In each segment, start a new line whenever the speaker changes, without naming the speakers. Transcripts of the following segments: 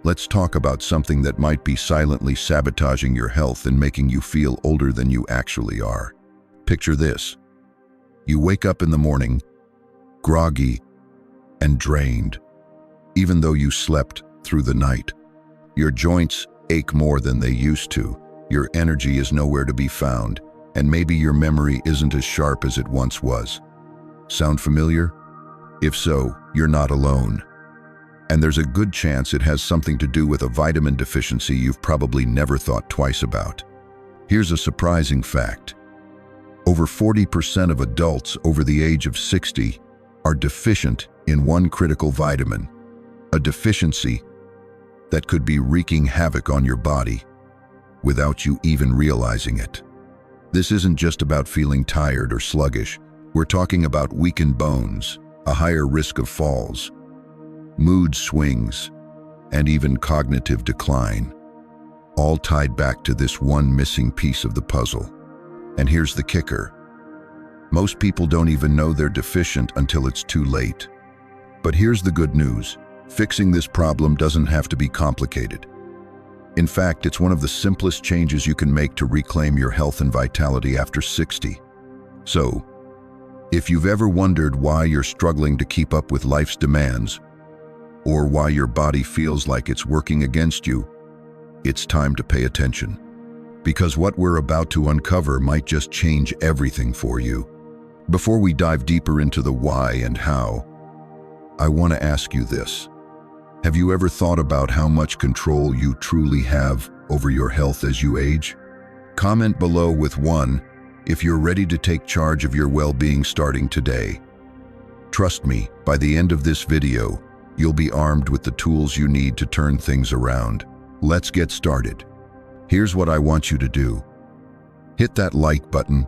let's talk about something that might be silently sabotaging your health and making you feel older than you actually are. Picture this. You wake up in the morning, groggy and drained, even though you slept through the night. Your joints ache more than they used to, your energy is nowhere to be found, and maybe your memory isn't as sharp as it once was. Sound familiar? If so, you're not alone. And there's a good chance it has something to do with a vitamin deficiency you've probably never thought twice about. Here's a surprising fact. Over 40% of adults over the age of 60 are deficient in one critical vitamin, a deficiency that could be wreaking havoc on your body without you even realizing it. This isn't just about feeling tired or sluggish. We're talking about weakened bones, a higher risk of falls, mood swings, and even cognitive decline, all tied back to this one missing piece of the puzzle. And here's the kicker. Most people don't even know they're deficient until it's too late. But here's the good news. Fixing this problem doesn't have to be complicated. In fact, it's one of the simplest changes you can make to reclaim your health and vitality after 60. So, if you've ever wondered why you're struggling to keep up with life's demands, or why your body feels like it's working against you, it's time to pay attention. Because what we're about to uncover might just change everything for you. Before we dive deeper into the why and how, I want to ask you this. Have you ever thought about how much control you truly have over your health as you age? Comment below with 1 if you're ready to take charge of your well-being starting today. Trust me, by the end of this video, you'll be armed with the tools you need to turn things around. Let's get started. Here's what I want you to do. Hit that like button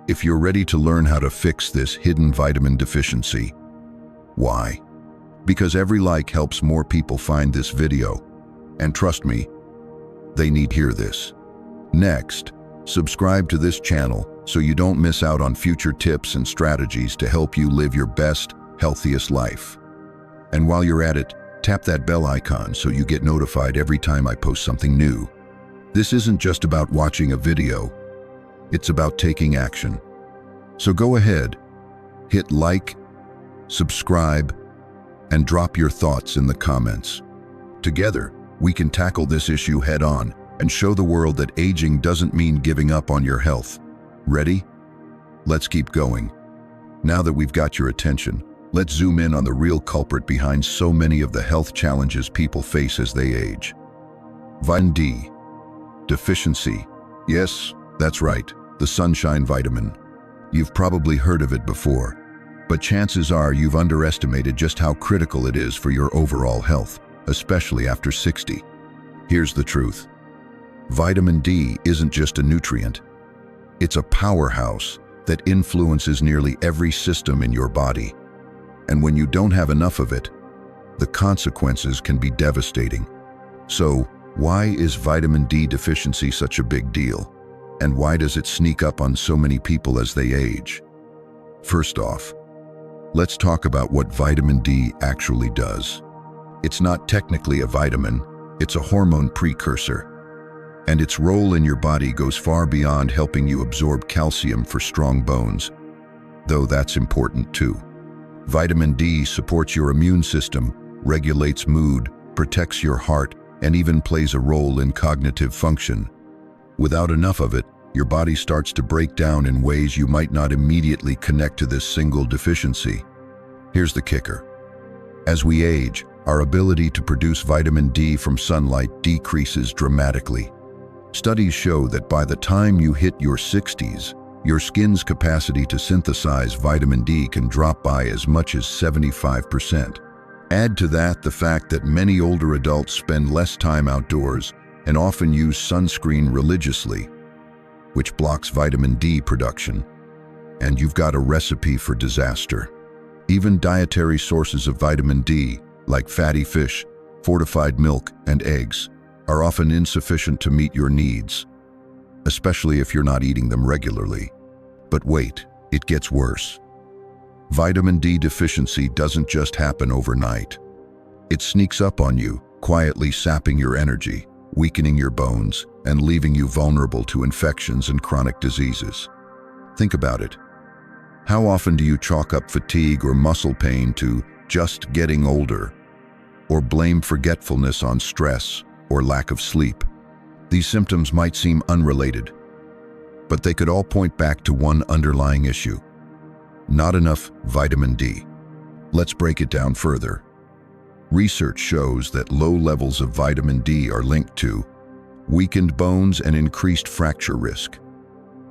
if you're ready to learn how to fix this hidden vitamin deficiency. Why? Because every like helps more people find this video. And trust me, they need to hear this. Next, subscribe to this channel so you don't miss out on future tips and strategies to help you live your best, healthiest life. And while you're at it, tap that bell icon so you get notified every time I post something new. This isn't just about watching a video, it's about taking action. So go ahead, hit like, subscribe, and drop your thoughts in the comments. Together, we can tackle this issue head-on and show the world that aging doesn't mean giving up on your health. Ready? Let's keep going. Now that we've got your attention, let's zoom in on the real culprit behind so many of the health challenges people face as they age. Vitamin D deficiency. Yes, that's right, the sunshine vitamin. You've probably heard of it before, but chances are you've underestimated just how critical it is for your overall health, especially after 60. Here's the truth. Vitamin D isn't just a nutrient. It's a powerhouse that influences nearly every system in your body. And when you don't have enough of it, the consequences can be devastating. So, why is vitamin D deficiency such a big deal? And why does it sneak up on so many people as they age? First off, let's talk about what vitamin D actually does. It's not technically a vitamin, it's a hormone precursor. And its role in your body goes far beyond helping you absorb calcium for strong bones, though that's important too. Vitamin D supports your immune system, regulates mood, protects your heart, and even plays a role in cognitive function. Without enough of it, your body starts to break down in ways you might not immediately connect to this single deficiency. Here's the kicker. As we age, our ability to produce vitamin D from sunlight decreases dramatically. Studies show that by the time you hit your 60s, your skin's capacity to synthesize vitamin D can drop by as much as 75%. Add to that the fact that many older adults spend less time outdoors and often use sunscreen religiously, which blocks vitamin D production, and you've got a recipe for disaster. Even dietary sources of vitamin D, like fatty fish, fortified milk, and eggs, are often insufficient to meet your needs, especially if you're not eating them regularly. But wait, it gets worse. Vitamin D deficiency doesn't just happen overnight. It sneaks up on you, quietly sapping your energy, weakening your bones, and leaving you vulnerable to infections and chronic diseases. Think about it. How often do you chalk up fatigue or muscle pain to just getting older, or blame forgetfulness on stress or lack of sleep? These symptoms might seem unrelated, but they could all point back to one underlying issue: not enough vitamin D. Let's break it down further. Research shows that low levels of vitamin D are linked to weakened bones and increased fracture risk.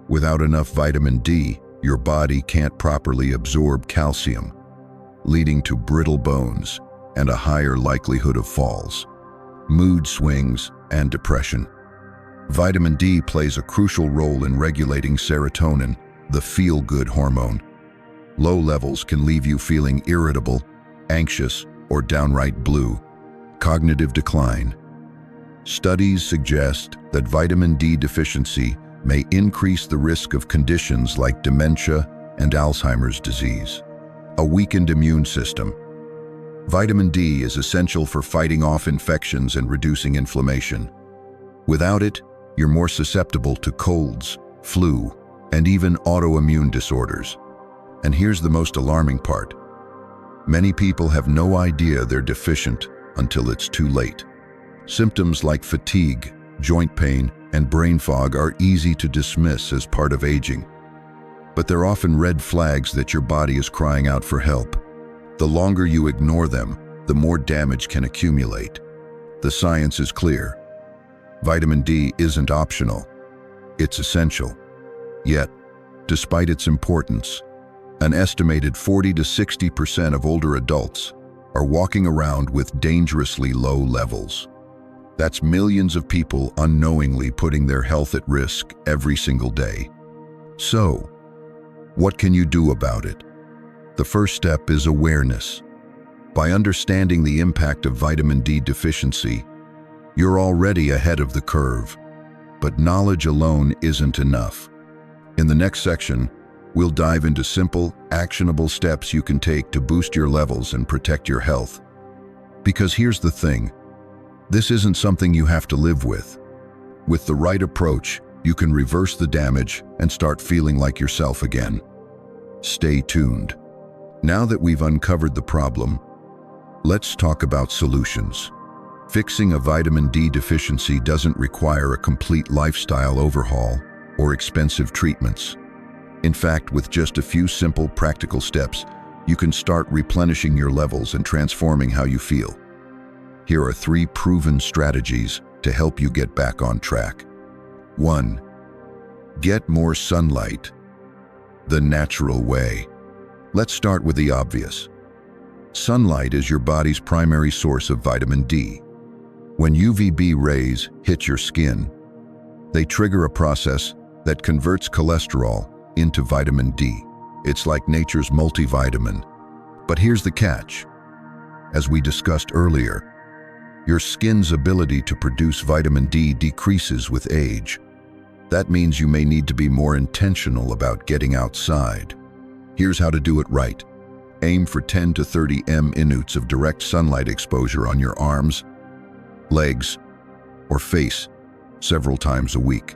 Without enough vitamin D, your body can't properly absorb calcium, leading to brittle bones and a higher likelihood of falls, mood swings, and depression. Vitamin D plays a crucial role in regulating serotonin, the feel-good hormone. Low levels can leave you feeling irritable, anxious, or downright blue. Cognitive decline. Studies suggest that vitamin D deficiency may increase the risk of conditions like dementia and Alzheimer's disease. A weakened immune system. Vitamin D is essential for fighting off infections and reducing inflammation. Without it, you're more susceptible to colds, flu, and even autoimmune disorders. And here's the most alarming part. Many people have no idea they're deficient until it's too late. Symptoms like fatigue, joint pain, and brain fog are easy to dismiss as part of aging. But they're often red flags that your body is crying out for help. The longer you ignore them, the more damage can accumulate. The science is clear. Vitamin D isn't optional. It's essential. Yet, despite its importance, an estimated 40 to 60% of older adults are walking around with dangerously low levels. That's millions of people unknowingly putting their health at risk every single day. So, what can you do about it? The first step is awareness. By understanding the impact of vitamin D deficiency, you're already ahead of the curve. But knowledge alone isn't enough. In the next section, we'll dive into simple, actionable steps you can take to boost your levels and protect your health. Because here's the thing, this isn't something you have to live with. With the right approach, you can reverse the damage and start feeling like yourself again. Stay tuned. Now that we've uncovered the problem, let's talk about solutions. Fixing a vitamin D deficiency doesn't require a complete lifestyle overhaul or expensive treatments. In fact, with just a few simple, practical steps, you can start replenishing your levels and transforming how you feel. Here are 3 proven strategies to help you get back on track. 1. Get more sunlight. The natural way. Let's start with the obvious. Sunlight is your body's primary source of vitamin D. When UVB rays hit your skin, they trigger a process that converts cholesterol into vitamin D. It's like nature's multivitamin. But here's the catch. As we discussed earlier, your skin's ability to produce vitamin D decreases with age. That means you may need to be more intentional about getting outside. Here's how to do it right. Aim for 10 to 30 minutes of direct sunlight exposure on your arms, legs, or face several times a week.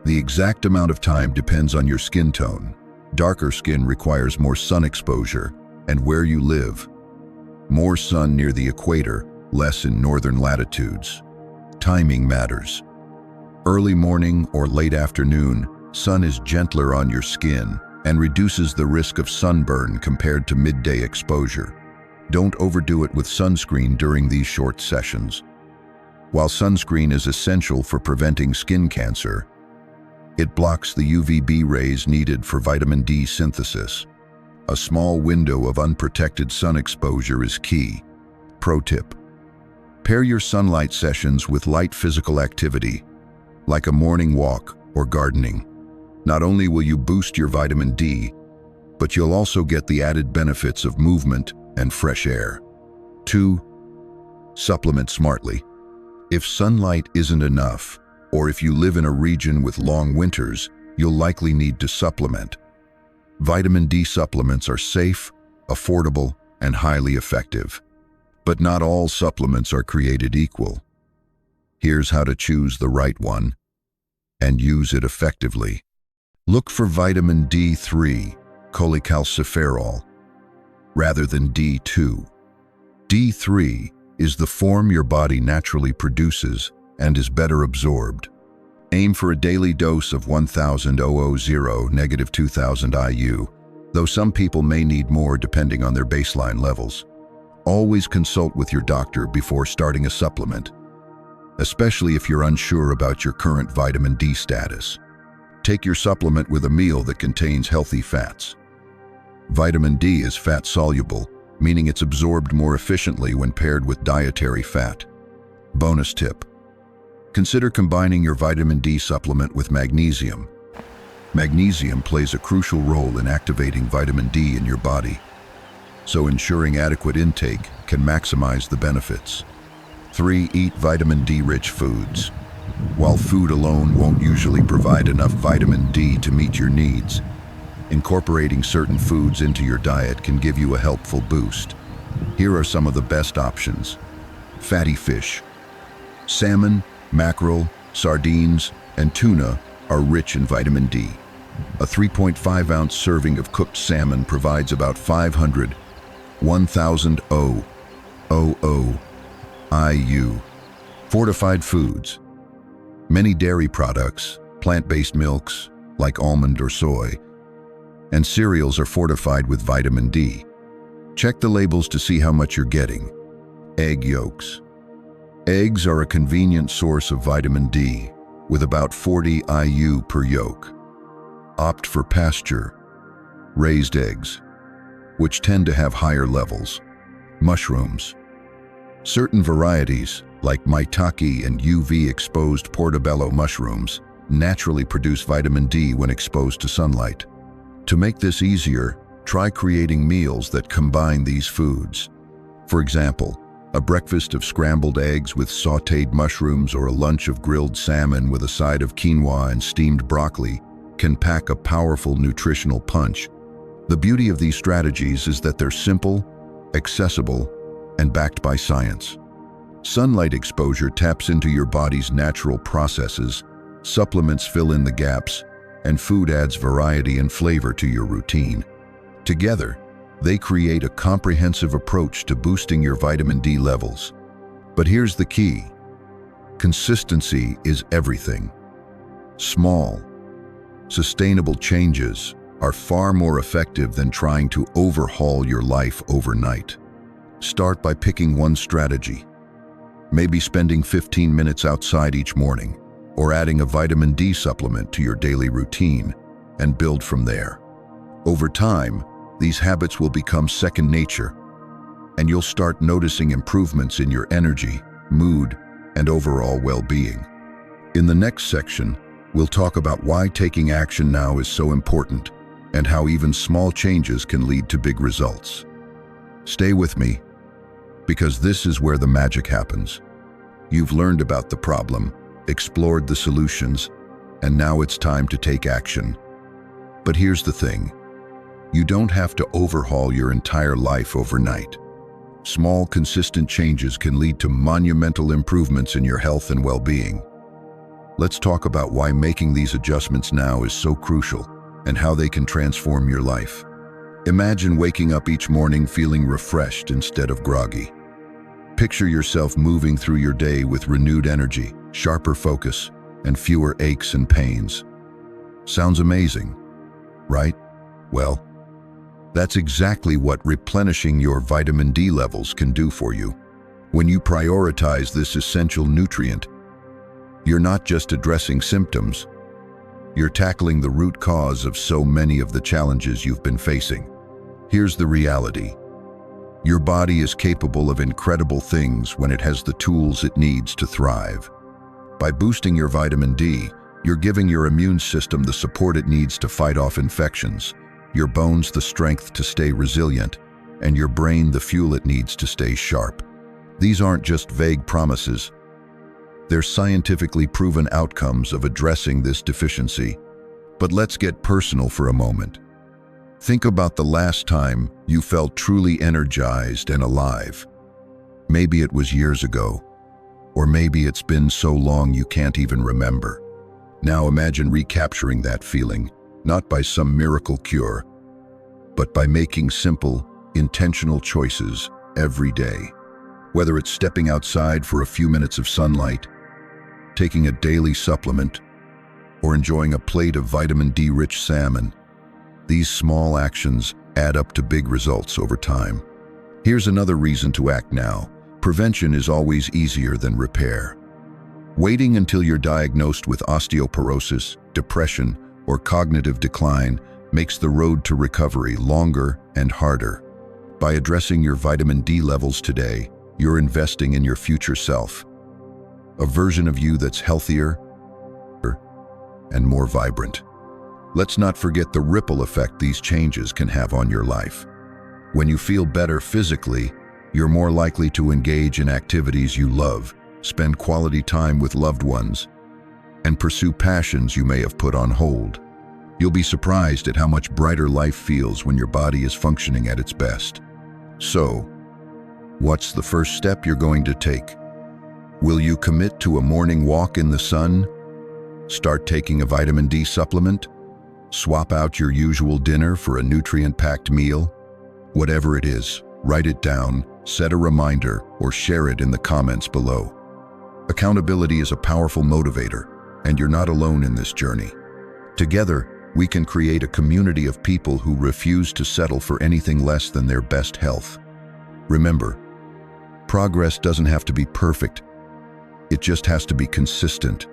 The exact amount of time depends on your skin tone. Darker skin requires more sun exposure, and where you live. More sun near the equator, less in northern latitudes. Timing matters. Early morning or late afternoon, sun is gentler on your skin and reduces the risk of sunburn compared to midday exposure. Don't overdo it with sunscreen during these short sessions. While sunscreen is essential for preventing skin cancer, it blocks the UVB rays needed for vitamin D synthesis. A small window of unprotected sun exposure is key. Pro tip: pair your sunlight sessions with light physical activity, like a morning walk or gardening. Not only will you boost your vitamin D, but you'll also get the added benefits of movement and fresh air. 2. Supplement smartly. If sunlight isn't enough, or if you live in a region with long winters, you'll likely need to supplement. Vitamin D supplements are safe, affordable, and highly effective. But not all supplements are created equal. Here's how to choose the right one and use it effectively. Look for vitamin D3, cholecalciferol, rather than D2. D3 is the form your body naturally produces and is better absorbed. Aim for a daily dose of 1,000 000, negative 2,000 IU, though some people may need more depending on their baseline levels. Always consult with your doctor before starting a supplement, especially if you're unsure about your current vitamin D status. Take your supplement with a meal that contains healthy fats. Vitamin D is fat-soluble, meaning it's absorbed more efficiently when paired with dietary fat. Bonus tip: consider combining your vitamin D supplement with magnesium. Magnesium plays a crucial role in activating vitamin D in your body, so ensuring adequate intake can maximize the benefits. 3. Eat vitamin D-rich foods. While food alone won't usually provide enough vitamin D to meet your needs, incorporating certain foods into your diet can give you a helpful boost. Here are some of the best options. Fatty fish. Salmon, mackerel, sardines, and tuna are rich in vitamin D. A 3.5-ounce serving of cooked salmon provides about 500, 1,000 IU. Fortified foods. Many dairy products, plant-based milks, like almond or soy, and cereals are fortified with vitamin D. Check the labels to see how much you're getting. Egg yolks. Eggs are a convenient source of vitamin D, with about 40 IU per yolk. Opt for pasture-raised eggs, which tend to have higher levels. Mushrooms. Certain varieties, like maitake and UV-exposed portobello mushrooms, naturally produce vitamin D when exposed to sunlight. To make this easier, try creating meals that combine these foods. For example, a breakfast of scrambled eggs with sautéed mushrooms or a lunch of grilled salmon with a side of quinoa and steamed broccoli can pack a powerful nutritional punch. The beauty of these strategies is that they're simple, accessible, and backed by science. Sunlight exposure taps into your body's natural processes, supplements fill in the gaps, and food adds variety and flavor to your routine. Together, they create a comprehensive approach to boosting your vitamin D levels. But here's the key: consistency is everything. Small, sustainable changes are far more effective than trying to overhaul your life overnight. Start by picking one strategy. Maybe spending 15 minutes outside each morning, or adding a vitamin D supplement to your daily routine, and build from there. Over time, these habits will become second nature, and you'll start noticing improvements in your energy, mood, and overall well-being. In the next section, we'll talk about why taking action now is so important, and how even small changes can lead to big results. Stay with me, because this is where the magic happens. You've learned about the problem, explored the solutions, and now it's time to take action. But here's the thing: you don't have to overhaul your entire life overnight. Small, consistent changes can lead to monumental improvements in your health and well-being. Let's talk about why making these adjustments now is so crucial and how they can transform your life. Imagine waking up each morning feeling refreshed instead of groggy. Picture yourself moving through your day with renewed energy, sharper focus, and fewer aches and pains. Sounds amazing, right? Well, that's exactly what replenishing your vitamin D levels can do for you. When you prioritize this essential nutrient, you're not just addressing symptoms, you're tackling the root cause of so many of the challenges you've been facing. Here's the reality: your body is capable of incredible things when it has the tools it needs to thrive. By boosting your vitamin D, you're giving your immune system the support it needs to fight off infections, your bones the strength to stay resilient, and your brain the fuel it needs to stay sharp. These aren't just vague promises. They're scientifically proven outcomes of addressing this deficiency. But let's get personal for a moment. Think about the last time you felt truly energized and alive. Maybe it was years ago, or maybe it's been so long you can't even remember. Now imagine recapturing that feeling, not by some miracle cure, but by making simple, intentional choices every day. Whether it's stepping outside for a few minutes of sunlight, taking a daily supplement, or enjoying a plate of vitamin D-rich salmon, these small actions add up to big results over time. Here's another reason to act now. Prevention is always easier than repair. Waiting until you're diagnosed with osteoporosis, depression, or cognitive decline makes the road to recovery longer and harder. By addressing your vitamin D levels today, you're investing in your future self, a version of you that's healthier and more vibrant. Let's not forget the ripple effect these changes can have on your life. When you feel better physically, you're more likely to engage in activities you love, spend quality time with loved ones, and pursue passions you may have put on hold. You'll be surprised at how much brighter life feels when your body is functioning at its best. So, what's the first step you're going to take? Will you commit to a morning walk in the sun? Start taking a vitamin D supplement? Swap out your usual dinner for a nutrient-packed meal? Whatever it is, write it down, set a reminder, or share it in the comments below. Accountability is a powerful motivator, and you're not alone in this journey. Together, we can create a community of people who refuse to settle for anything less than their best health. Remember, progress doesn't have to be perfect. It just has to be consistent.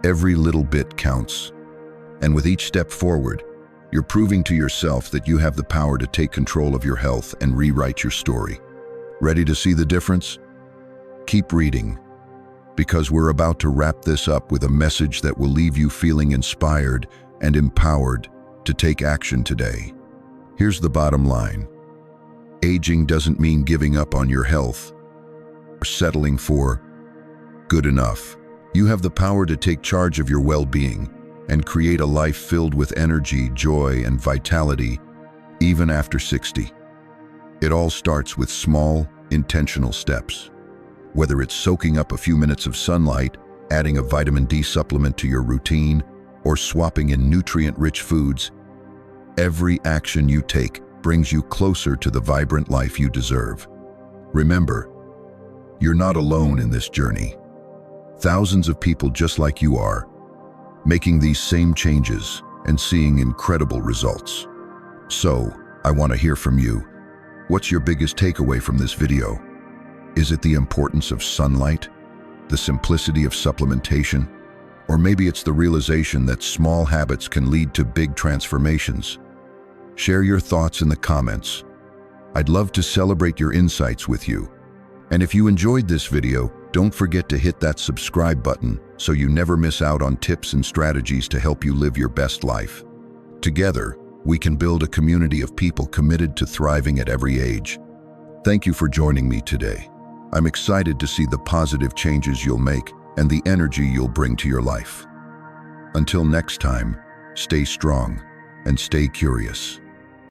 Every little bit counts. And with each step forward, you're proving to yourself that you have the power to take control of your health and rewrite your story. Ready to see the difference? Keep reading, because we're about to wrap this up with a message that will leave you feeling inspired and empowered to take action today. Here's the bottom line. Aging doesn't mean giving up on your health or settling for good enough. You have the power to take charge of your well-being and create a life filled with energy, joy, and vitality, even after 60. It all starts with small, intentional steps. Whether it's soaking up a few minutes of sunlight, adding a vitamin D supplement to your routine, or swapping in nutrient-rich foods, every action you take brings you closer to the vibrant life you deserve. Remember, you're not alone in this journey. Thousands of people just like you are, making these same changes and seeing incredible results. So, I want to hear from you. What's your biggest takeaway from this video? Is it the importance of sunlight? The simplicity of supplementation? Or maybe it's the realization that small habits can lead to big transformations? Share your thoughts in the comments. I'd love to celebrate your insights with you. And if you enjoyed this video, don't forget to hit that subscribe button so you never miss out on tips and strategies to help you live your best life. Together, we can build a community of people committed to thriving at every age. Thank you for joining me today. I'm excited to see the positive changes you'll make and the energy you'll bring to your life. Until next time, stay strong and stay curious.